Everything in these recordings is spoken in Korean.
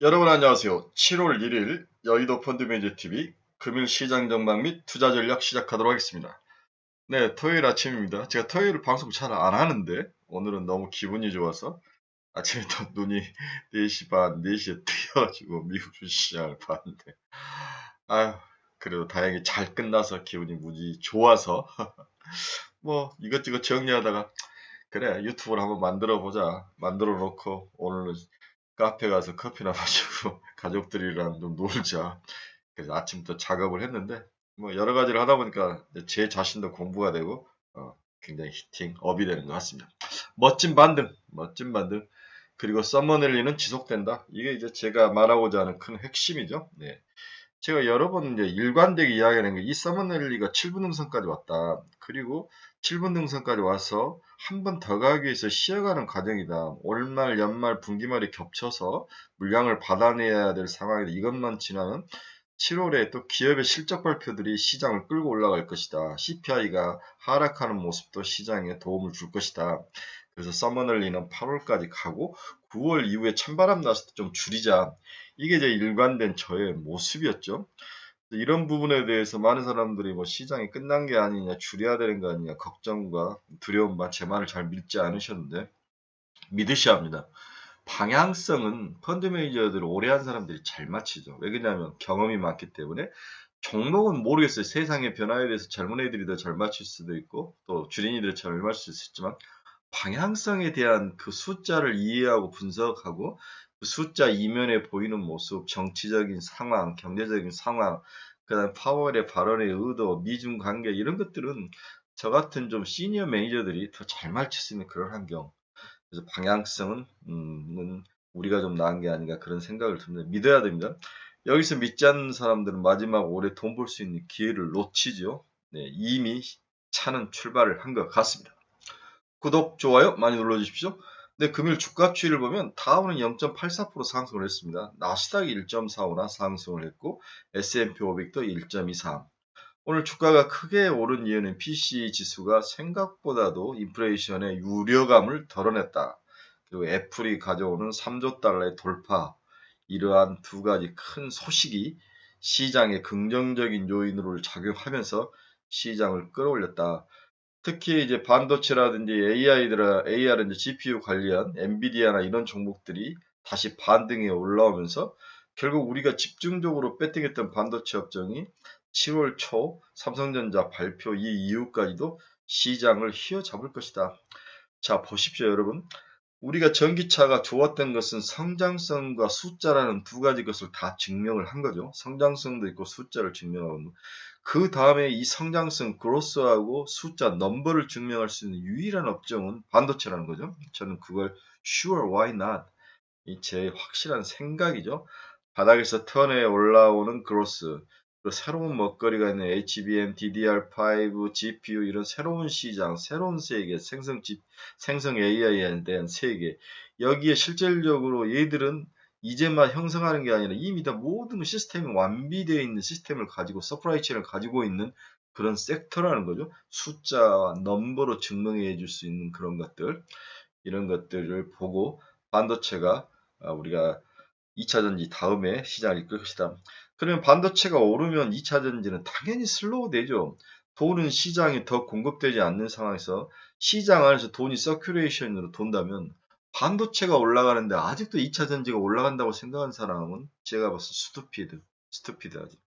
여러분 안녕하세요. 7월 1일 여의도 펀드매니저TV 금일 시장 전망 및 투자 전략 시작하도록 하겠습니다. 네, 토요일 아침입니다. 제가 토요일 방송 잘 안 하는데 오늘은 너무 기분이 좋아서 아침에 또 눈이 4시 반, 4시에 뜨여가지고 미국 주식시장을 봤는데 아유, 그래도 다행히 잘 끝나서 기분이 무지 좋아서 뭐 이것저것 정리하다가 그래 유튜브를 한번 만들어 보자 만들어 놓고 오늘은 카페 가서 커피나 마시고 가족들이랑 좀 놀자. 그래서 아침부터 작업을 했는데 뭐 여러 가지를 하다 보니까 이제 제 자신도 공부가 되고 굉장히 히팅 업이 되는 것 같습니다. 멋진 반등, 멋진 반등. 그리고 서머랠리는 지속된다. 이게 이제 제가 말하고자 하는 큰 핵심이죠. 네. 제가 여러 번 이제 일관되게 이야기하는 게 이 서머넬리가 7분 등선까지 왔다. 그리고 7분 등선까지 와서 한 번 더 가기 위해서 쉬어가는 과정이다. 올말, 연말, 분기말이 겹쳐서 물량을 받아내야 될 상황이다. 이것만 지나면 7월에 또 기업의 실적 발표들이 시장을 끌고 올라갈 것이다. CPI가 하락하는 모습도 시장에 도움을 줄 것이다. 그래서 서머널리는 8월까지 가고 9월 이후에 찬바람 났을 때 좀 줄이자. 이게 이제 일관된 저의 모습이었죠. 이런 부분에 대해서 많은 사람들이 뭐 시장이 끝난 게 아니냐, 줄여야 되는 거 아니냐, 걱정과 두려움과 제 말을 잘 믿지 않으셨는데 믿으셔야 합니다. 방향성은 펀드 매니저들 오래 한 사람들이 잘 맞히죠. 왜 그러냐면 경험이 많기 때문에 종목은 모르겠어요. 세상의 변화에 대해서 젊은 애들이 더 잘 맞출 수도 있고 또 주린이들이 잘 맞출 수 있지만 방향성에 대한 그 숫자를 이해하고 분석하고 그 숫자 이면에 보이는 모습, 정치적인 상황, 경제적인 상황, 그다음 파월의 발언의 의도, 미중 관계 이런 것들은 저 같은 좀 시니어 매니저들이 더 잘 맞출 수 있는 그런 환경. 그래서 방향성은 우리가 좀 나은 게 아닌가 그런 생각을 듭니다. 믿어야 됩니다. 여기서 믿지 않는 사람들은 마지막 올해 돈 벌 수 있는 기회를 놓치죠. 네, 이미 차는 출발을 한 것 같습니다. 구독, 좋아요 많이 눌러주십시오. 네, 금일 주가 추이를 보면 다우는 0.84% 상승을 했습니다. 나스닥이 1.45나 상승을 했고 S&P 500도 1.23. 오늘 주가가 크게 오른 이유는 PC 지수가 생각보다도 인플레이션의 우려감을 덜어냈다. 그리고 애플이 가져오는 3조 달러의 돌파. 이러한 두 가지 큰 소식이 시장에 긍정적인 요인으로 작용하면서 시장을 끌어올렸다. 특히 이제 반도체라든지 AR이나 GPU 관련 엔비디아나 이런 종목들이 다시 반등에 올라오면서 결국 우리가 집중적으로 배팅했던 반도체 업종이 7월 초 삼성전자 발표 이후까지도 시장을 휘어잡을 것이다. 자, 보십시오, 여러분. 우리가 전기차가 좋았던 것은 성장성과 숫자라는 두 가지 것을 다 증명을 한 거죠. 성장성도 있고 숫자를 증명하고 그 다음에 이 성장성 그로스하고 숫자 넘버를 증명할 수 있는 유일한 업종은 반도체라는 거죠. 저는 그걸 sure why not 이 제 확실한 생각이죠. 바닥에서 턴에 올라오는 그로스 그리고 새로운 먹거리가 있는 HBM, DDR5, GPU 이런 새로운 시장, 새로운 세계, 생성 AI에 대한 세계 여기에 실질적으로 얘들은 이제만 형성하는 게 아니라 이미 다 모든 시스템이 완비되어 있는 시스템을 가지고 서프라이 체인을 가지고 있는 그런 섹터라는 거죠. 숫자와 넘버로 증명해 줄 수 있는 그런 것들 이런 것들을 보고 반도체가 우리가 2차 전지 다음에 시장을 이끌 것이다. 그러면 반도체가 오르면 2차 전지는 당연히 슬로우 되죠. 돈은 시장에 더 공급되지 않는 상황에서 시장 안에서 돈이 서큘레이션으로 돈다면 반도체가 올라가는데 아직도 2차 전지가 올라간다고 생각하는 사람은 제가 봤을 때 스투피드하지.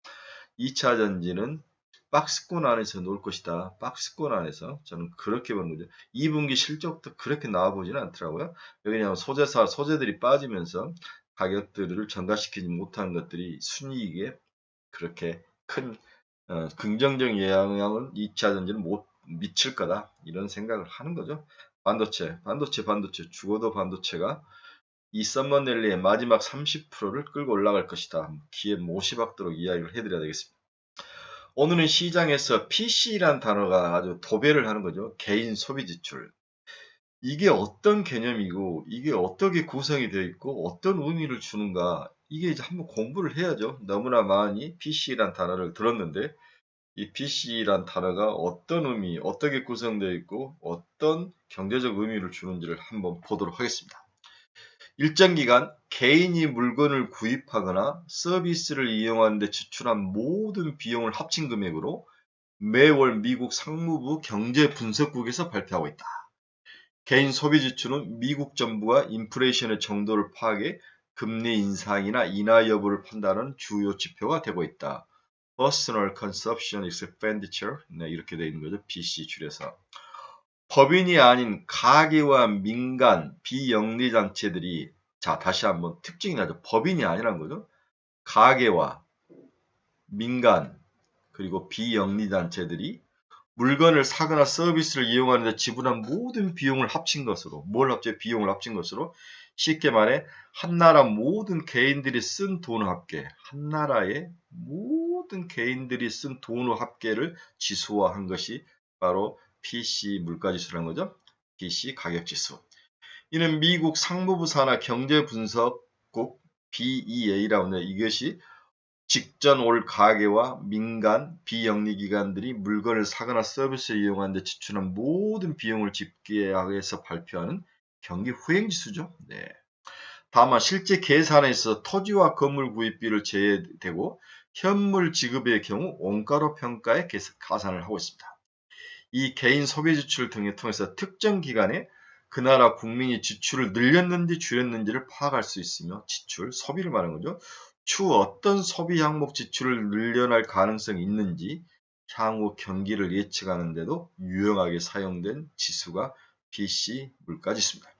2차 전지는 박스권 안에서 놓을 것이다. 박스권 안에서 저는 그렇게 보는 거죠. 2분기 실적도 그렇게 나와 보지는 않더라고요. 왜냐하면 소재들이 빠지면서 가격들을 전가시키지 못한 것들이 순이익에 그렇게 큰 긍정적인 영향을 2차 전지는 못 미칠 거다. 이런 생각을 하는 거죠. 반도체 죽어도 반도체가 이 썸머넬리의 마지막 30%를 끌고 올라갈 것이다. 귀에 못이 박도록 이야기를 해드려야 되겠습니다. 오늘은 시장에서 PC란 단어가 아주 도배를 하는 거죠. 개인 소비 지출. 이게 어떤 개념이고 이게 어떻게 구성이 되어 있고 어떤 의미를 주는가 이게 이제 한번 공부를 해야죠. 너무나 많이 PC란 단어를 들었는데 이 PC란 단어가 어떤 의미, 어떻게 구성되어 있고 어떤 경제적 의미를 주는지를 한번 보도록 하겠습니다. 일정 기간 개인이 물건을 구입하거나 서비스를 이용하는 데 지출한 모든 비용을 합친 금액으로 매월 미국 상무부 경제분석국에서 발표하고 있다. 개인 소비 지출은 미국 정부가 인플레이션의 정도를 파악해 금리 인상이나 인하 여부를 판단하는 주요 지표가 되고 있다. Personal Consumption Expenditure, 네, 이렇게 되어 있는 거죠. BC 줄여서. 법인이 아닌 가계와 민간, 비영리 단체들이, 자, 다시 한번 특징이 나죠. 법인이 아니란 거죠. 가계와 민간, 그리고 비영리 단체들이 물건을 사거나 서비스를 이용하는 데 지불한 모든 비용을 합친 것으로, 뭘 합쳐? 비용을 합친 것으로, 쉽게 말해 한 나라 모든 개인들이 쓴 돈의 합계, 한 나라의 모든 개인들이 쓴 돈의 합계를 지수화한 것이 바로 PC 물가지수라는 거죠. PC 가격지수. 이는 미국 상무부 산하 경제분석국 BEA라고 하는데, 이것이 직전 올 가계와 민간, 비영리기관들이 물건을 사거나 서비스를 이용하는 데 지출한 모든 비용을 집계해서 발표하는 경기 후행지수죠. 네. 다만 실제 계산에 있어서 토지와 건물 구입비를 제외되고 현물 지급의 경우 원가로 평가해 가산을 하고 있습니다. 이 개인 소비 지출 등을 통해서 특정 기간에 그 나라 국민이 지출을 늘렸는지 줄였는지를 파악할 수 있으며, 지출, 소비를 말하는 거죠. 추후 어떤 소비 항목 지출을 늘려날 가능성이 있는지 향후 경기를 예측하는 데도 유용하게 사용된 지수가 PC 물가지수입니다.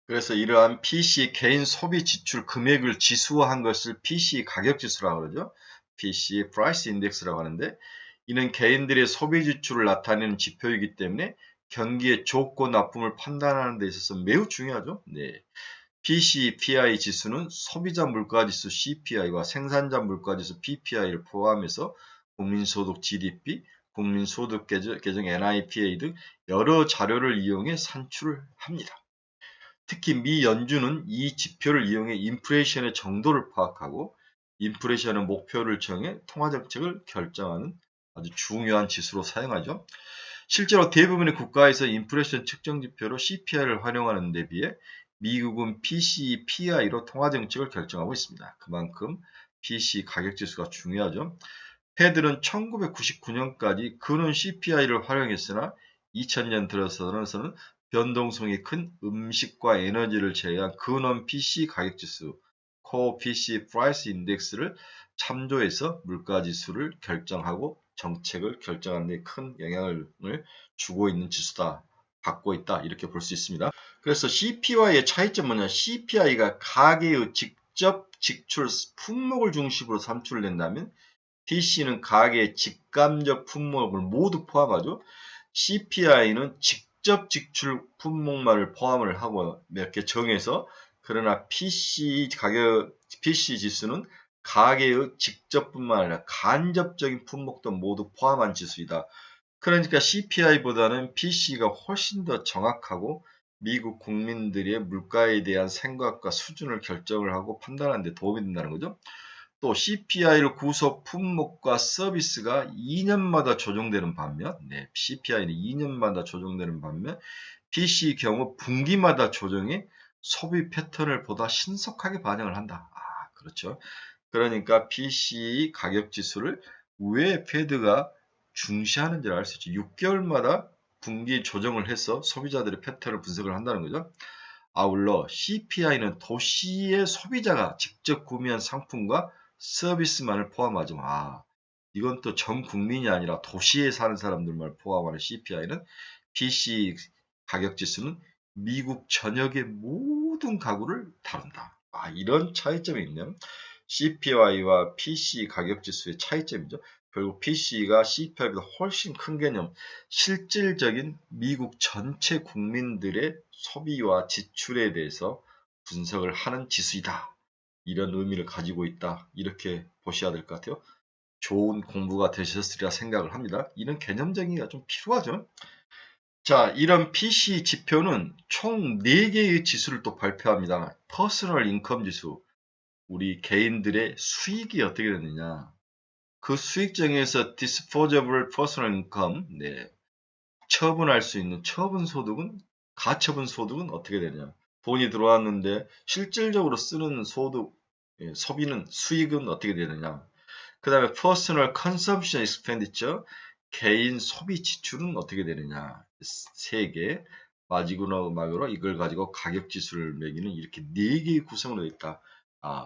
그래서 이러한 PC 개인 소비 지출 금액을 지수화한 것을 PC 가격지수라고 그러죠. PC Price Index라고 하는데, 이는 개인들의 소비 지출을 나타내는 지표이기 때문에 경기의 좋고 나쁨을 판단하는 데 있어서 매우 중요하죠. 네. PCPI 지수는 소비자 물가지수 CPI와 생산자 물가지수 PPI를 포함해서 국민소득 GDP, 국민소득 계정 NIPA 등 여러 자료를 이용해 산출을 합니다. 특히 미 연준은 이 지표를 이용해 인플레이션의 정도를 파악하고 인플레이션의 목표를 정해 통화정책을 결정하는 아주 중요한 지수로 사용하죠. 실제로 대부분의 국가에서 인플레이션 측정 지표로 CPI를 활용하는 데 비해 미국은 PCPI로 통화정책을 결정하고 있습니다. 그만큼 PC 가격지수가 중요하죠. 패들은 1999년까지 근원 CPI를 활용했으나 2000년 들어서는 변동성이 큰 음식과 에너지를 제외한 근원 PC 가격지수 Core PC Price Index를 참조해서 물가지수를 결정하고 정책을 결정하는 데 큰 영향을 주고 있는 지수다, 갖고 있다, 이렇게 볼 수 있습니다. 그래서 CPI의 차이점은 뭐냐? CPI가 가계의 직접 지출 품목을 중심으로 산출된다면 PC는 가계의 직감적 품목을 모두 포함하죠. CPI는 직접 지출 품목만을 포함을 하고 몇 개 정해서, 그러나 PC 지수는 가계의 직접뿐만 아니라 간접적인 품목도 모두 포함한 지수이다. 그러니까 CPI보다는 PC가 훨씬 더 정확하고 미국 국민들의 물가에 대한 생각과 수준을 결정을 하고 판단하는 데 도움이 된다는 거죠. 또 CPI를 구속 품목과 서비스가 2년마다 조정되는 반면, 네, CPI는 2년마다 조정되는 반면 PC 경우 분기마다 조정해 소비 패턴을 보다 신속하게 반영을 한다. 아, 그렇죠. 그러니까 PC 가격 지수를 왜 패드가 중시하는지를 알 수 있죠. 6개월마다 분기 조정을 해서 소비자들의 패턴을 분석을 한다는 거죠. 아울러 CPI는 도시의 소비자가 직접 구매한 상품과 서비스만을 포함하죠. 아, 이건 또 전 국민이 아니라 도시에 사는 사람들만 포함하는 CPI는, PC 가격지수는 미국 전역의 모든 가구를 다룬다. 아, 이런 차이점이 있네요. CPI와 PC 가격지수의 차이점이죠. 결국 PC가 CPI보다 훨씬 큰 개념, 실질적인 미국 전체 국민들의 소비와 지출에 대해서 분석을 하는 지수이다. 이런 의미를 가지고 있다. 이렇게 보셔야 될 것 같아요. 좋은 공부가 되셨으리라 생각을 합니다. 이런 개념적인 게 좀 필요하죠. 자, 이런 PC 지표는 총 4개의 지수를 또 발표합니다. 퍼스널 인컴 지수, 우리 개인들의 수익이 어떻게 되느냐. 그 수익 중에서 disposable personal income, 네, 처분할 수 있는 처분 소득은, 가처분 소득은 어떻게 되냐. 돈이 들어왔는데 실질적으로 쓰는 소득, 소비는 수익은 어떻게 되느냐. 그 다음에 personal consumption expenditure, 개인 소비 지출은 어떻게 되느냐. 세 개. 마지막으로 이걸 가지고 가격 지수를 매기는 이렇게 네 개의 구성으로 되어 있다.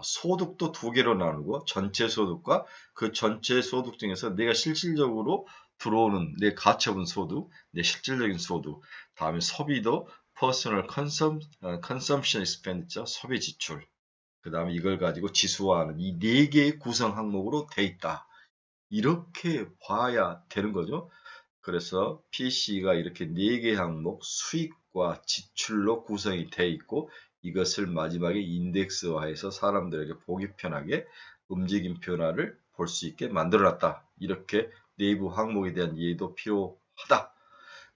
소득도 두 개로 나누고 전체 소득과 그 전체 소득 중에서 내가 실질적으로 들어오는 내 가처분 소득, 내 실질적인 소득, 다음에 소비도 personal consumption expenditure, 소비 지출, 그 다음에 이걸 가지고 지수화하는 이 네 개의 구성 항목으로 돼 있다. 이렇게 봐야 되는 거죠. 그래서 PC가 이렇게 4개 항목 수익과 지출로 구성이 되어 있고 이것을 마지막에 인덱스화해서 사람들에게 보기 편하게 움직임 변화를 볼 수 있게 만들어놨다. 이렇게 내부 항목에 대한 이해도 필요하다.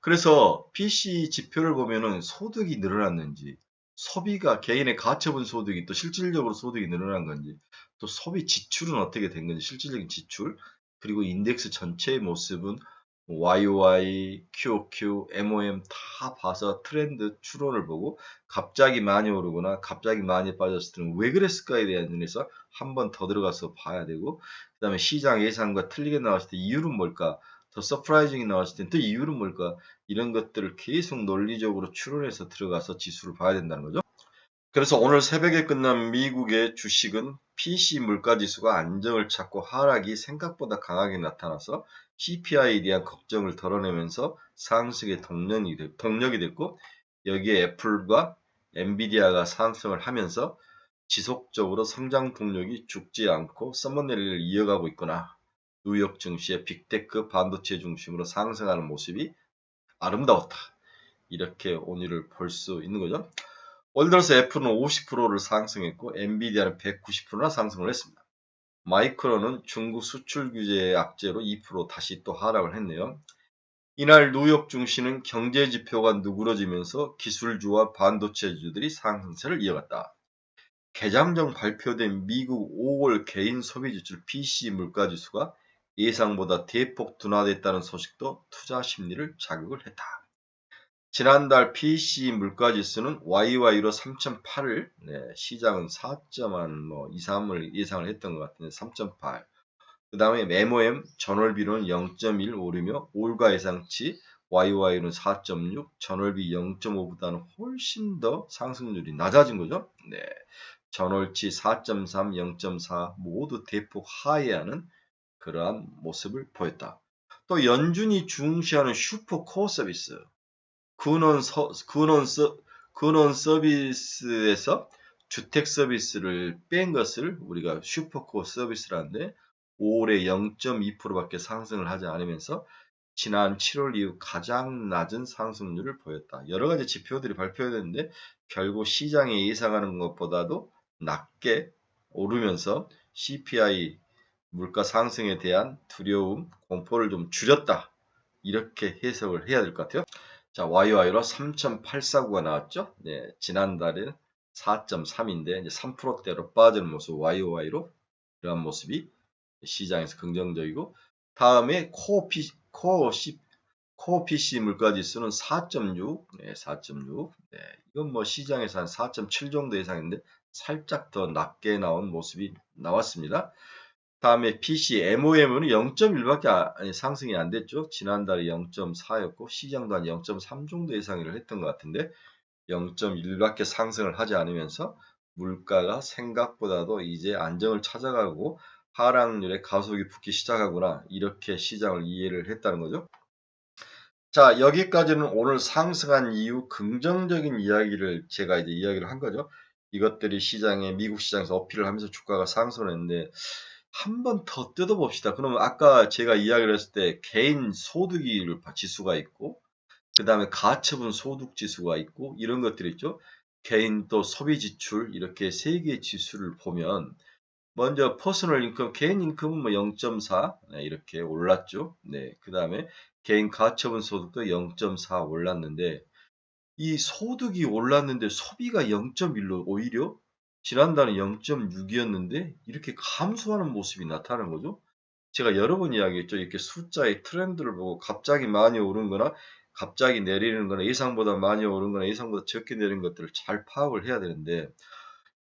그래서 PC 지표를 보면은 소득이 늘어났는지, 소비가 개인의 가처분 소득이 또 실질적으로 소득이 늘어난 건지, 또 소비 지출은 어떻게 된 건지, 실질적인 지출, 그리고 인덱스 전체의 모습은 YOY, QOQ, MOM 다 봐서 트렌드 추론을 보고 갑자기 많이 오르거나 갑자기 많이 빠졌을 때는 왜 그랬을까에 대한 면에서 한 번 더 들어가서 봐야 되고, 그 다음에 시장 예상과 틀리게 나왔을 때 이유는 뭘까? 더 서프라이징이 나왔을 때 또 이유는 뭘까? 이런 것들을 계속 논리적으로 추론해서 들어가서 지수를 봐야 된다는 거죠. 그래서 오늘 새벽에 끝난 미국의 주식은 PC 물가지수가 안정을 찾고 하락이 생각보다 강하게 나타나서 CPI에 대한 걱정을 덜어내면서 상승의 동력이 됐고 여기에 애플과 엔비디아가 상승을 하면서 지속적으로 성장 동력이 죽지 않고 서머내리를 이어가고 있거나 뉴욕 증시의 빅테크 반도체 중심으로 상승하는 모습이 아름다웠다. 이렇게 오늘을 볼 수 있는 거죠. 올 들어서 애플은 50%를 상승했고 엔비디아는 190%나 상승을 했습니다. 마이크론은 중국 수출 규제의 악재로 2% 다시 또 하락을 했네요. 이날 뉴욕 증시는 경제 지표가 누그러지면서 기술주와 반도체주들이 상승세를 이어갔다. 개장 전 발표된 미국 5월 개인 소비지출 PCE 물가지수가 예상보다 대폭 둔화됐다는 소식도 투자 심리를 자극을 했다. 지난달 PCE 물가지수는 YY로 3.8을, 시장은 4.3을 예상을 했던 것 같은데 3.8. 그 다음에 MOM 전월비로는 0.1 오르며 올가 예상치 YY는 4.6, 전월비 0.5보다는 훨씬 더 상승률이 낮아진 거죠. 전월치 4.3, 0.4 모두 대폭 하회하는 그러한 모습을 보였다. 또 연준이 중시하는 슈퍼 코어 서비스, 근원 서비스에서 주택 서비스를 뺀 것을 우리가 슈퍼코어 서비스라는데 5월에 0.2%밖에 상승을 하지 않으면서 지난 7월 이후 가장 낮은 상승률을 보였다. 여러 가지 지표들이 발표됐는데 결국 시장이 예상하는 것보다도 낮게 오르면서 CPI 물가 상승에 대한 두려움, 공포를 좀 줄였다. 이렇게 해석을 해야 될 것 같아요. 자, YY로 3.849가 나왔죠? 지난달에는 4.3인데 이제 3%대로 빠지는 모습 YOY로 이러한 모습이 시장에서 긍정적이고 다음에 코어 PC 물가지수는 4.6, 4.6. 이건 뭐 시장에서 한 4.7 정도 예상했는데 살짝 더 낮게 나온 모습이 나왔습니다. 다음에 PC MOM은 0.1밖에 상승이 안 됐죠. 지난달에 0.4였고 시장도 한 0.3 정도 예상을 했던 것 같은데 0.1밖에 상승을 하지 않으면서 물가가 생각보다도 이제 안정을 찾아가고 하락률에 가속이 붙기 시작하구나 이렇게 시장을 이해를 했다는 거죠. 자, 여기까지는 오늘 상승한 이유 긍정적인 이야기를 제가 이제 이야기를 한 거죠. 이것들이 미국 시장에서 어필을 하면서 주가가 상승을 했는데 한 번 더 뜯어봅시다. 그러면 아까 제가 이야기를 했을 때 개인 소득이 지수가 있고 그 다음에 가처분 소득 지수가 있고 이런 것들이 있죠. 개인 또 소비 지출 이렇게 세 개의 지수를 보면 먼저 퍼스널 인컴, 개인 인컴은 뭐 0.4 이렇게 올랐죠. 그 다음에 개인 가처분 소득도 0.4 올랐는데 이 소득이 올랐는데 소비가 0.1로 오히려 지난달에 0.6이었는데 이렇게 감소하는 모습이 나타나는 거죠. 제가 여러 번 이야기했죠. 이렇게 숫자의 트렌드를 보고 갑자기 많이 오른 거나 갑자기 내리는 거나 예상보다 많이 오른 거나 예상보다 적게 내리는 것들을 잘 파악을 해야 되는데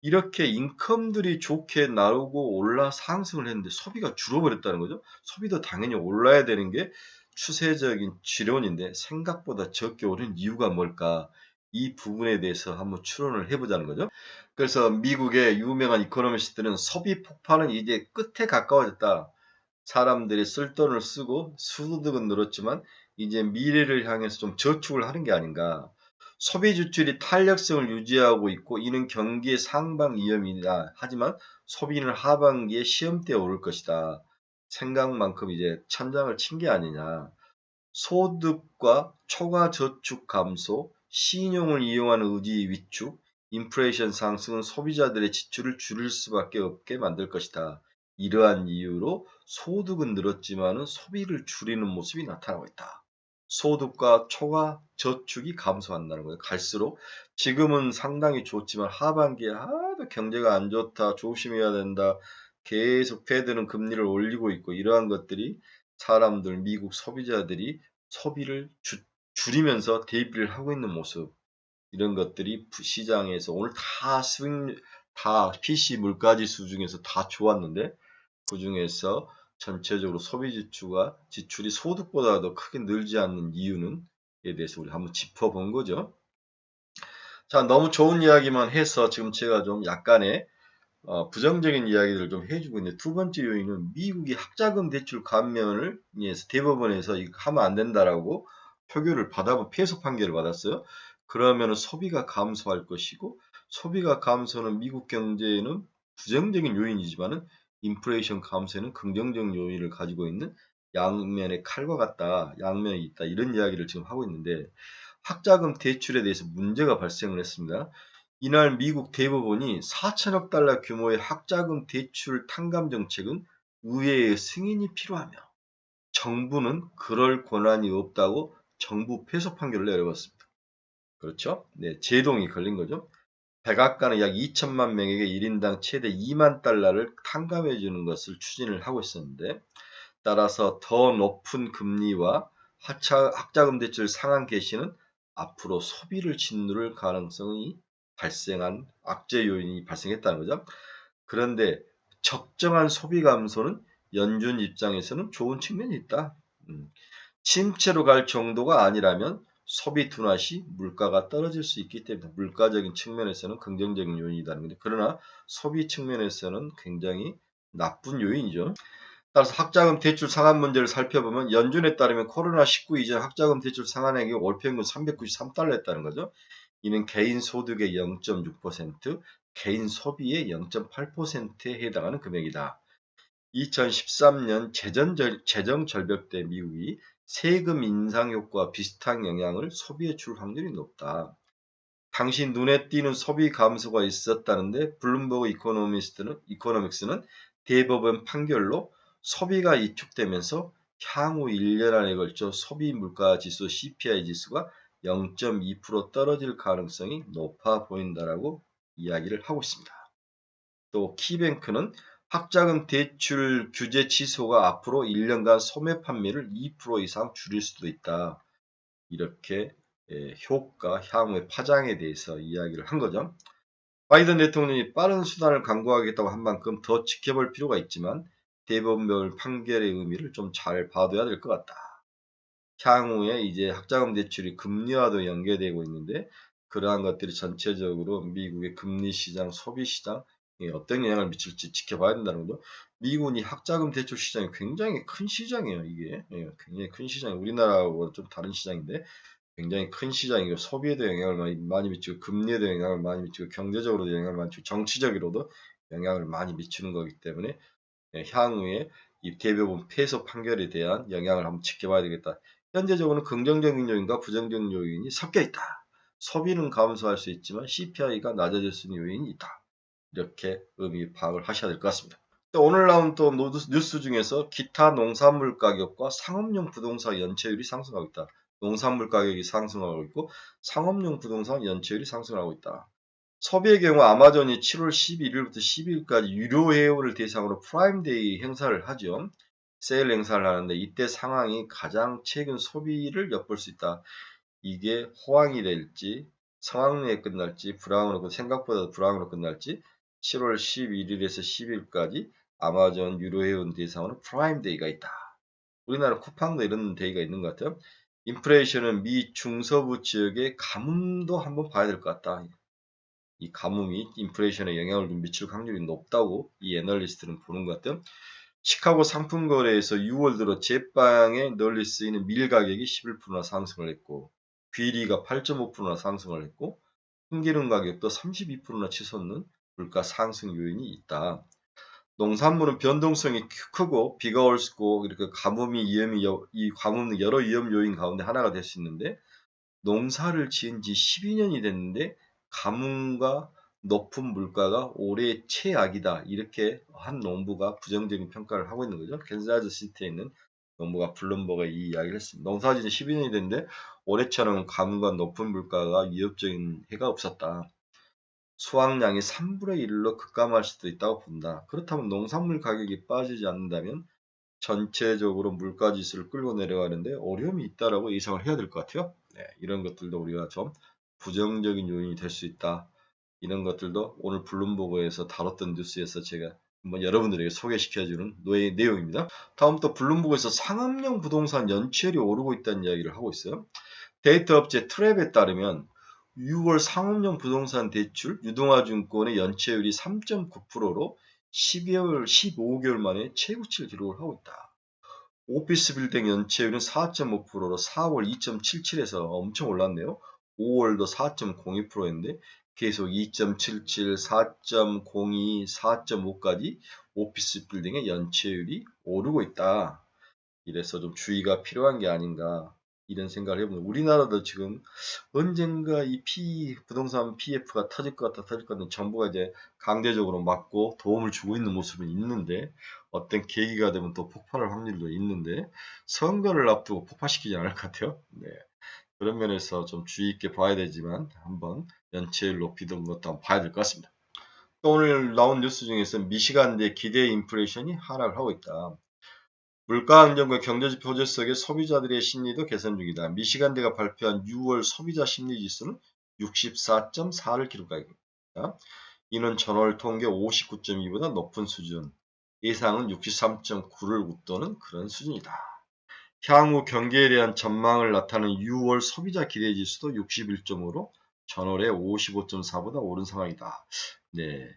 이렇게 인컴들이 좋게 나오고 올라 상승을 했는데 소비가 줄어버렸다는 거죠. 소비도 당연히 올라야 되는 게 추세적인 지론인데 생각보다 적게 오른 이유가 뭘까? 이 부분에 대해서 한번 추론을 해보자는 거죠. 그래서 미국의 유명한 이코노미스트는 소비 폭발은 이제 끝에 가까워졌다. 사람들이 쓸 돈을 쓰고 소득은 늘었지만 이제 미래를 향해서 좀 저축을 하는 게 아닌가. 소비 지출이 탄력성을 유지하고 있고 이는 경기의 상방 위험이다. 하지만 소비는 하반기에 시험대에 오를 것이다. 생각만큼 이제 천장을 친 게 아니냐. 소득과 초과 저축 감소, 신용을 이용하는 의지 위축, 인플레이션 상승은 소비자들의 지출을 줄일 수밖에 없게 만들 것이다. 이러한 이유로 소득은 늘었지만 소비를 줄이는 모습이 나타나고 있다. 소득과 초과 저축이 감소한다는 거예요. 갈수록 지금은 상당히 좋지만 하반기에 하도 경제가 안 좋다, 조심해야 된다, 계속 패드는 금리를 올리고 있고 이러한 것들이 사람들, 미국 소비자들이 소비를 줄이면서 대비를 하고 있는 모습 이런 것들이 시장에서 오늘 다 PC 물가지수 중에서 다 좋았는데 그 중에서 전체적으로 소비 지출이 소득보다 더 크게 늘지 않는 이유는에 대해서 우리 한번 짚어본 거죠. 자, 너무 좋은 이야기만 해서 지금 제가 좀 약간의 부정적인 이야기들을 좀 해주고 있는데 두 번째 요인은 미국이 학자금 대출 감면을 위해서 대법원에서 이거 하면 안 된다라고 표결을 패소 판결을 받았어요. 그러면 소비가 감소할 것이고 소비가 감소는 미국 경제에는 부정적인 요인이지만은 인플레이션 감소에는 긍정적 요인을 가지고 있는 양면의 칼과 같다, 양면이 있다 이런 이야기를 지금 하고 있는데 학자금 대출에 대해서 문제가 발생을 했습니다. 이날 미국 대법원이 4천억 달러 규모의 학자금 대출 탕감 정책은 의회의 승인이 필요하며 정부는 그럴 권한이 없다고 정부 패소 판결을 내려봤습니다. 그렇죠? 네, 제동이 걸린 거죠. 백악관은 약 2천만 명에게 1인당 최대 2만 달러를 탕감해 주는 것을 추진을 하고 있었는데 따라서 더 높은 금리와 학자금 대출 상한 개시는 앞으로 소비를 짓누를 가능성이 발생한 악재 요인이 발생했다는 거죠. 그런데 적정한 소비 감소는 연준 입장에서는 좋은 측면이 있다. 침체로 갈 정도가 아니라면 소비 둔화 시 물가가 떨어질 수 있기 때문에 물가적인 측면에서는 긍정적인 요인이라는 거죠. 그러나 소비 측면에서는 굉장히 나쁜 요인이죠. 따라서 학자금 대출 상한 문제를 살펴보면 연준에 따르면 코로나19 이전 학자금 대출 상한액이 월 평균 393달러였다는 거죠. 이는 개인 소득의 0.6%, 개인 소비의 0.8%에 해당하는 금액이다. 2013년 재정 절벽 때 미국이 세금 인상 효과와 비슷한 영향을 소비에 줄 확률이 높다. 당시 눈에 띄는 소비 감소가 있었다는데 블룸버그 이코노믹스는 대법원 판결로 소비가 위축되면서 향후 1년 안에 걸쳐 소비 물가 지수 CPI 지수가 0.2% 떨어질 가능성이 높아 보인다라고 이야기를 하고 있습니다. 또 키뱅크는 학자금 대출 규제 취소가 앞으로 1년간 소매 판매를 2% 이상 줄일 수도 있다. 이렇게 효과, 향후의 파장에 대해서 이야기를 한 거죠. 바이든 대통령이 빠른 수단을 강구하겠다고 한 만큼 더 지켜볼 필요가 있지만 대법원 판결의 의미를 좀 잘 봐둬야 될 것 같다. 향후에 이제 학자금 대출이 금리와도 연계되고 있는데 그러한 것들이 전체적으로 미국의 금리 시장, 소비 시장에 어떤 영향을 미칠지 지켜봐야 된다는 거죠. 미국은 이 학자금 대출 시장이 굉장히 큰 시장이에요. 이게 굉장히 큰 시장이 우리나라하고 좀 다른 시장인데 굉장히 큰 시장이고 소비에도 영향을 많이 미치고 금리에도 영향을 많이 미치고 경제적으로도 영향을 많이 미치고 정치적으로도 영향을 많이 미치는 거기 때문에 향후에 이 대법원 패소 판결에 대한 영향을 한번 지켜봐야 되겠다. 현재적으로는 긍정적인 요인과 부정적인 요인이 섞여 있다. 소비는 감소할 수 있지만 CPI가 낮아질 수 있는 요인이 있다. 이렇게 의미 파악을 하셔야 될 것 같습니다. 또 오늘 나온 또 뉴스 중에서 기타 농산물 가격과 상업용 부동산 연체율이 상승하고 있다. 농산물 가격이 상승하고 있고 상업용 부동산 연체율이 상승하고 있다. 소비의 경우 아마존이 7월 11일부터 12일까지 유료 회원을 대상으로 프라임데이 행사를 하죠. 세일 행사를 하는데 이때 상황이 가장 최근 소비를 엿볼 수 있다. 이게 호황이 될지 상황리에 끝날지 불황으로 생각보다 불황으로 끝날지 7월 11일에서 10일까지 아마존 유료회원 대상으로 프라임데이가 있다. 우리나라 쿠팡도 이런 데이가 있는 것 같아요. 인플레이션은 미 중서부 지역의 가뭄도 한번 봐야 될 것 같다. 이 가뭄이 인플레이션에 영향을 좀 미칠 확률이 높다고 이 애널리스트는 보는 것 같아요. 시카고 상품거래에서 6월 들어 제빵에 널리 쓰이는 밀 가격이 11%나 상승을 했고 귀리가 8.5%나 상승을 했고 참기름 가격도 32%나 치솟는 물가 상승 요인이 있다. 농산물은 변동성이 크고 비가 올 수 있고 이렇게 이 가뭄은 여러 위험 요인 가운데 하나가 될 수 있는데 농사를 지은 지 12년이 됐는데 가뭄과 높은 물가가 올해 최악이다. 이렇게 한 농부가 부정적인 평가를 하고 있는 거죠. 캔자스 시티에 있는 농부가 블룸버그에 이 이야기를 했습니다. 농사 지은 지 12년이 됐는데 올해처럼 가뭄과 높은 물가가 위협적인 해가 없었다. 수확량이 3분의 1로 급감할 수도 있다고 본다. 그렇다면 농산물 가격이 빠지지 않는다면 전체적으로 물가 지수를 끌고 내려가는데 어려움이 있다라고 예상을 해야 될 것 같아요. 네, 이런 것들도 우리가 좀 부정적인 요인이 될 수 있다. 이런 것들도 오늘 블룸버그에서 다뤘던 뉴스에서 제가 한번 여러분들에게 소개시켜주는 내용입니다. 다음 또 블룸버그에서 상업용 부동산 연체율이 오르고 있다는 이야기를 하고 있어요. 데이터 업체 트랩에 따르면 6월 상업용 부동산 대출 유동화증권의 연체율이 3.9%로 12개월, 15개월 만에 최고치를 기록을 하고 있다. 오피스 빌딩 연체율은 4.5%로 4월 2.77에서 엄청 올랐네요. 5월도 4.02%였는데 계속 2.77, 4.02, 4.5까지 오피스 빌딩의 연체율이 오르고 있다. 이래서 좀 주의가 필요한 게 아닌가 이런 생각을 해봅니다. 우리나라도 지금 언젠가 이 부동산 PF가 터질 것 같다 터질 것 같다 정부가 이제 강제적으로 막고 도움을 주고 있는 모습은 있는데 어떤 계기가 되면 또 폭발할 확률도 있는데 선거를 앞두고 폭파시키지 않을 것 같아요. 네. 그런 면에서 좀 주의 있게 봐야 되지만 한번 연체율 높이던 것도 한번 봐야 될 것 같습니다. 또 오늘 나온 뉴스 중에서 미시간대 기대 인플레이션이 하락을 하고 있다. 물가 안정과 경제지표 속의 소비자들의 심리도 개선 중이다. 미시간대가 발표한 6월 소비자 심리지수는 64.4를 기록하였다. 이는 전월 통계 59.2보다 높은 수준, 예상은 63.9를 웃도는 그런 수준이다. 향후 경기에 대한 전망을 나타내는 6월 소비자 기대지수도 61.5로 전월에 55.4보다 오른 상황이다. 네,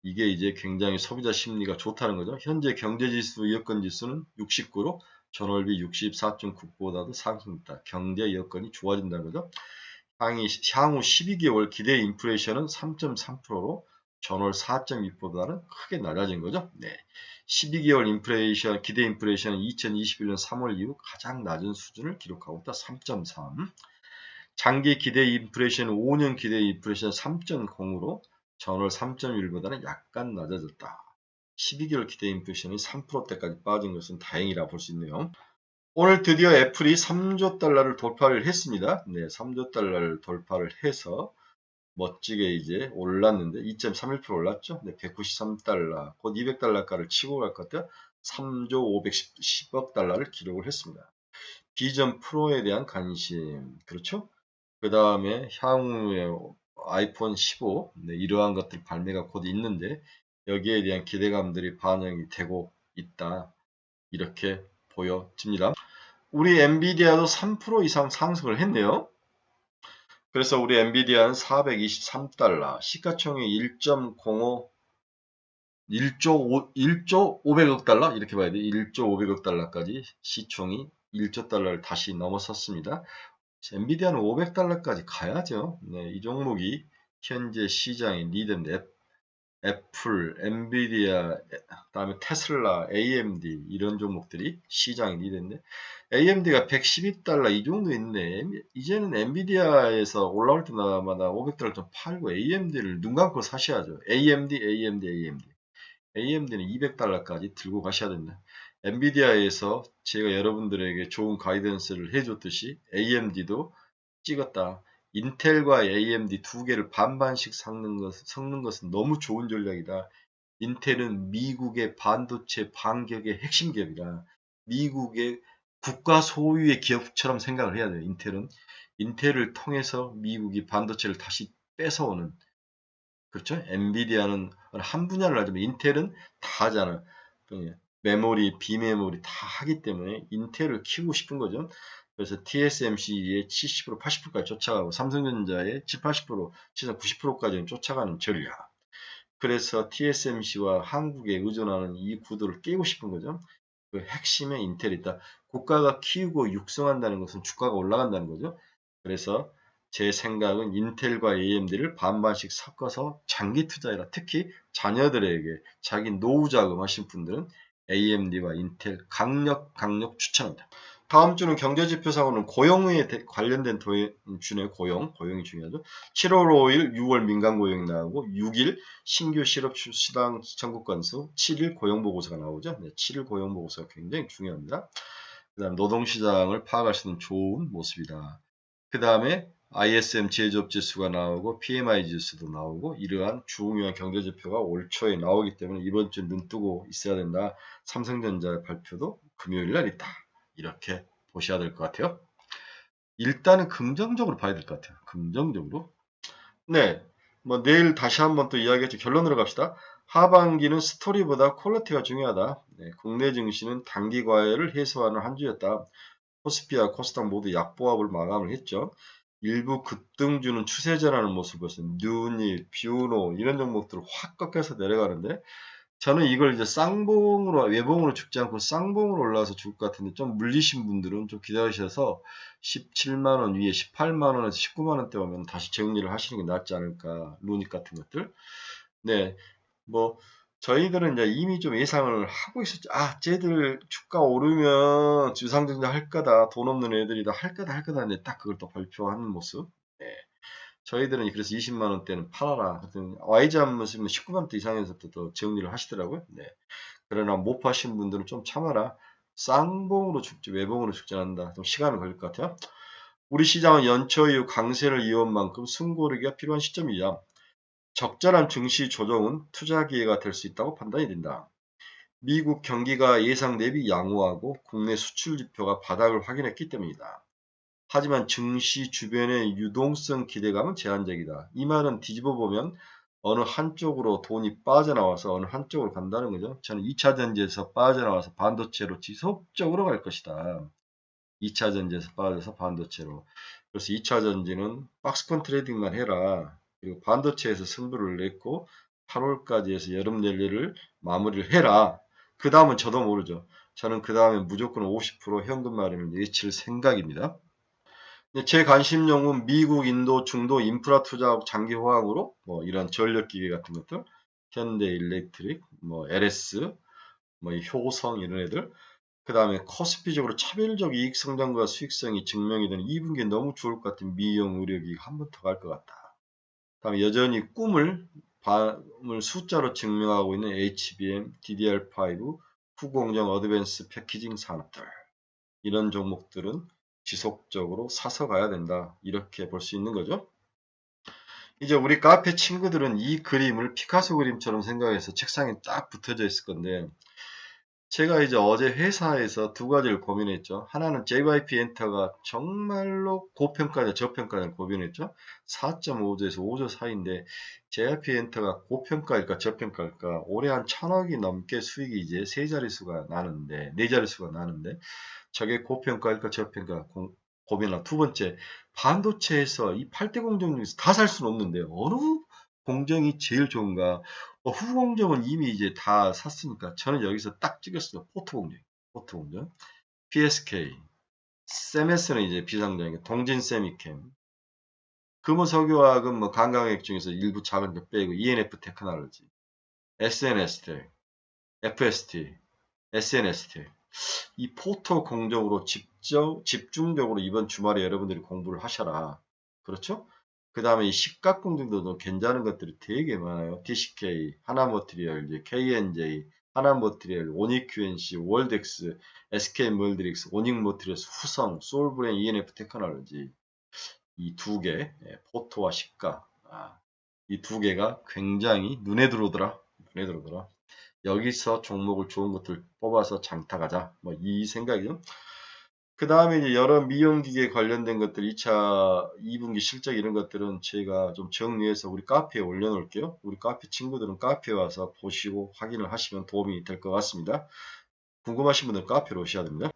이게 이제 굉장히 소비자 심리가 좋다는 거죠. 현재 경제지수 여건지수는 69로 전월비 64.9보다도 상승했다. 경제 여건이 좋아진다는 거죠. 향후 12개월 기대 인플레이션은 3.3%로 전월 4.2보다는 크게 낮아진 거죠. 네. 12개월 기대 인플레이션은 2021년 3월 이후 가장 낮은 수준을 기록하고 있다. 3.3. 장기 기대 인플레이션 5년 기대 인플레이션 3.0으로 전월 3.1보다는 약간 낮아졌다. 12개월 기대 인플레이션이 3%대까지 빠진 것은 다행이라 볼 수 있네요. 오늘 드디어 애플이 3조 달러를 돌파를 했습니다. 네, 3조 달러를 돌파를 해서 멋지게 이제 올랐는데 2.31% 올랐죠. 네, 193달러, 곧 200달러가를 치고 갈 것 같아요. 3조 510억 달러를 기록을 했습니다. 비전 프로에 대한 관심, 그렇죠? 그 다음에 향후에 아이폰 15, 네, 이러한 것들 발매가 곧 있는데 여기에 대한 기대감들이 반영이 되고 있다. 이렇게 보여집니다. 우리 엔비디아도 3% 이상 상승을 했네요. 그래서 우리 엔비디아는 423달러, 시가총액 1.05, 1조 500억 달러? 이렇게 봐야 돼. 1조 500억 달러까지 시총이 1조 달러를 다시 넘어섰습니다. 엔비디아는 500달러까지 가야죠. 네, 이 종목이 현재 시장의 리더인데 애플, 엔비디아, 그다음에 테슬라, AMD 이런 종목들이 시장의 리더인데 AMD가 112달러 이 정도 있는데 이제는 엔비디아에서 올라올 때마다 500달러 좀 팔고 AMD를 눈 감고 사셔야죠. AMD는 200달러까지 들고 가셔야 됩니다. 엔비디아에서 제가 여러분들에게 좋은 가이던스를 해줬듯이 AMD도 찍었다. 인텔과 AMD 두 개를 반반씩 섞는 것은 너무 좋은 전략이다. 인텔은 미국의 반도체 반격의 핵심 기업이다. 미국의 국가 소유의 기업처럼 생각을 해야 돼요. 인텔은 인텔을 통해서 미국이 반도체를 다시 뺏어오는, 그렇죠? 엔비디아는 한 분야를 하지만 인텔은 다 하잖아. 메모리, 비메모리 다 하기 때문에 인텔을 키우고 싶은 거죠. 그래서 TSMC의 70%, 80%까지 쫓아가고 삼성전자의 7, 80%, 최소 90%까지는 쫓아가는 전략. 그래서 TSMC와 한국에 의존하는 이 구도를 깨고 싶은 거죠. 그 핵심에 인텔이 있다. 국가가 키우고 육성한다는 것은 주가가 올라간다는 거죠. 그래서 제 생각은 인텔과 AMD를 반반씩 섞어서 장기 투자해라. 특히 자녀들에게 자기 노후 자금하신 분들은 AMD와 인텔 강력 추천합니다. 다음 주는 경제지표상으로는 고용에 관련된 주네. 고용이 중요하죠. 7월 5일 6월 민간고용이 나오고 6일 신규 실업시장 청구 건수, 7일 고용보고서가 나오죠. 네, 7일 고용보고서가 굉장히 중요합니다. 그 다음 노동시장을 파악할 수 있는 좋은 모습이다. 그 다음에 ISM 제조업 지수가 나오고 PMI 지수도 나오고 이러한 중요한 경제지표가 올 초에 나오기 때문에 이번 주 눈 뜨고 있어야 된다. 삼성전자 발표도 금요일 날 있다. 이렇게 보셔야 될 것 같아요. 일단은 긍정적으로 봐야 될 것 같아요. 긍정적으로. 네. 뭐 내일 다시 한번 또 이야기했죠. 결론으로 갑시다. 하반기는 스토리보다 퀄리티가 중요하다. 네, 국내 증시는 단기 과열을 해소하는 한 주였다. 코스피와 코스닥 모두 약보합을 마감을 했죠. 일부 급등주는 추세 전하는 모습을 보였어요. 뉴니, 뷰노 이런 종목들 확 꺾여서 내려가는데 저는 이걸 이제 쌍봉으로 외봉으로 죽지 않고 쌍봉으로 올라와서 죽을 것 같은데 좀 물리신 분들은 좀 기다리셔서 17만 원 위에 18만 원에서 19만 원대 오면 다시 정리를 하시는 게 낫지 않을까. 루닉 같은 것들. 네. 뭐 저희들은 이제 이미 좀 예상을 하고 있었죠. 아, 쟤들 주가 오르면 주상증자 할 거다. 돈 없는 애들이다. 할 거다. 이제 딱 그걸 또 발표하는 모습. 네. 저희들은 그래서 20만 원대는 팔아라. YG 한 모습은 19만 원대 이상에서부터 또 정리를 하시더라고요. 네. 그러나 못 파신 분들은 좀 참아라. 쌍봉으로 죽지 외봉으로 죽지 않는다. 좀 시간이 걸릴 것 같아요. 우리 시장은 연초 이후 강세를 이어온 만큼 숨고르기가 필요한 시점이야. 적절한 증시 조정은 투자 기회가 될 수 있다고 판단이 된다. 미국 경기가 예상 대비 양호하고 국내 수출 지표가 바닥을 확인했기 때문이다. 하지만 증시 주변의 유동성 기대감은 제한적이다. 이 말은 뒤집어 보면 어느 한쪽으로 돈이 빠져나와서 어느 한쪽으로 간다는 거죠. 저는 2차 전지에서 빠져나와서 반도체로 지속적으로 갈 것이다. 2차 전지에서 빠져서 반도체로. 그래서 2차 전지는 박스권 트레이딩만 해라. 그리고 반도체에서 승부를 냈고 8월까지 해서 여름 랠리를 마무리를 해라. 그 다음은 저도 모르죠. 저는 그 다음에 무조건 50% 현금 마련을 예칠 생각입니다. 제 관심 영은 미국, 인도, 중도 인프라 투자하고 장기 호황으로 뭐 이런 전력 기계 같은 것들, 현대 일렉트릭, 뭐 LS, 뭐 효성 이런 애들, 그 다음에 코스피적으로 차별적 이익 성장과 수익성이 증명이 되는 2분기에 너무 좋을 것 같은 미용 의료기 한 번 더 갈 것 같다. 다음에 여전히 밤을 숫자로 증명하고 있는 HBM, DDR5, 후공정 어드밴스 패키징 산업들. 이런 종목들은 지속적으로 사서 가야 된다. 이렇게 볼 수 있는 거죠. 이제 우리 카페 친구들은 이 그림을 피카소 그림처럼 생각해서 책상에 딱 붙어져 있을 건데 제가 이제 어제 회사에서 두 가지를 고민했죠. 하나는 JYP 엔터가 정말로 고평가냐 저평가냐를 고민했죠. 4.5조에서 5조 사이인데 JYP 엔터가 고평가일까 저평가일까 올해 한 1,000억이 넘게 수익이 이제 세 자릿수가 나는데 네 자릿수가 나는데 저게 고평가일까 저평가 고민하고 두 번째 반도체에서 이 8대 공정 중에서 다 살 수는 없는데 어느 공정이 제일 좋은가? 후공정은 이미 이제 다 샀으니까 저는 여기서 딱 찍었어요. 포트공정. 포트공정. PSK. 세메스는 이제 비상장이고 동진세미캠. 금호석유화학은 뭐 관광액 중에서 일부 작은 거 빼고 ENF 테크놀로지. SNS텍. FST. SNS텍. 이 포토 공정으로 집중적으로 이번 주말에 여러분들이 공부를 하셔라. 그렇죠? 그 다음에 이 식각 공정도 괜찮은 것들이 되게 많아요. TCK, 하나머티리얼, KNJ, 하나머티리얼, 오닉QNC, 월덱스, SK몰드릭스, 오닉모티리얼스, 후성, 솔브레인, ENF 테크놀로지 이 두 개, 포토와 식각 이 두 개가 굉장히 눈에 들어오더라. 눈에 들어오더라. 여기서 종목을 좋은 것들 뽑아서 장타가자. 뭐 이 생각이죠. 그 다음에 이제 여러 미용기계 관련된 것들, 2차, 2분기 실적 이런 것들은 제가 좀 정리해서 우리 카페에 올려놓을게요. 우리 카페 친구들은 카페에 와서 보시고 확인을 하시면 도움이 될 것 같습니다. 궁금하신 분들은 카페로 오셔야 됩니다.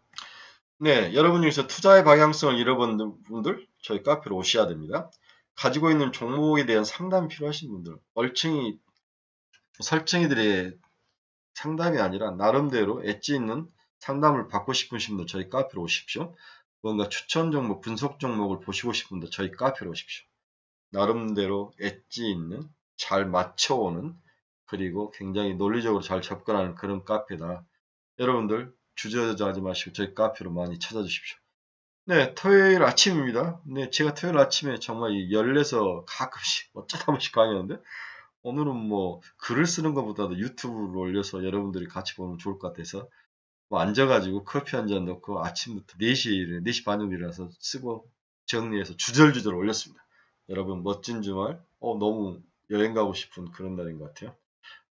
네, 여러분 중에서 투자의 방향성을 잃어버린 분들, 저희 카페로 오셔야 됩니다. 가지고 있는 종목에 대한 상담이 필요하신 분들, 설정이들의 상담이 아니라 나름대로 엣지 있는 상담을 받고 싶으신 분들 저희 카페로 오십시오. 뭔가 추천 종목, 분석 종목을 보시고 싶은 분들 저희 카페로 오십시오. 나름대로 엣지 있는, 잘 맞춰오는, 그리고 굉장히 논리적으로 잘 접근하는 그런 카페다. 여러분들 주저하지 마시고 저희 카페로 많이 찾아주십시오. 네, 토요일 아침입니다. 네, 제가 토요일 아침에 정말 열내서 가끔씩 어쩌다 한 번씩 강의하는데 오늘은 뭐 글을 쓰는 것보다도 유튜브를 올려서 여러분들이 같이 보면 좋을 것 같아서 뭐 앉아가지고 커피 한 잔 넣고 아침부터 4시 반에 일어나서 쓰고 정리해서 주절주절 올렸습니다. 여러분 멋진 주말, 너무 여행 가고 싶은 그런 날인 것 같아요.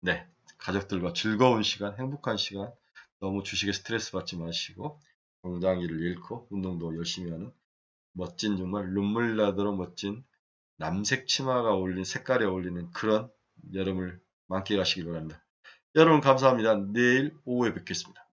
네, 가족들과 즐거운 시간, 행복한 시간, 너무 주식에 스트레스 받지 마시고 공장 일을 잃고 운동도 열심히 하는 멋진 정말 눈물 나도록 멋진 남색 치마가 어울린 색깔에 어울리는 그런 여름을 만끽하시길 바랍니다. 여러분 감사합니다. 내일 오후에 뵙겠습니다.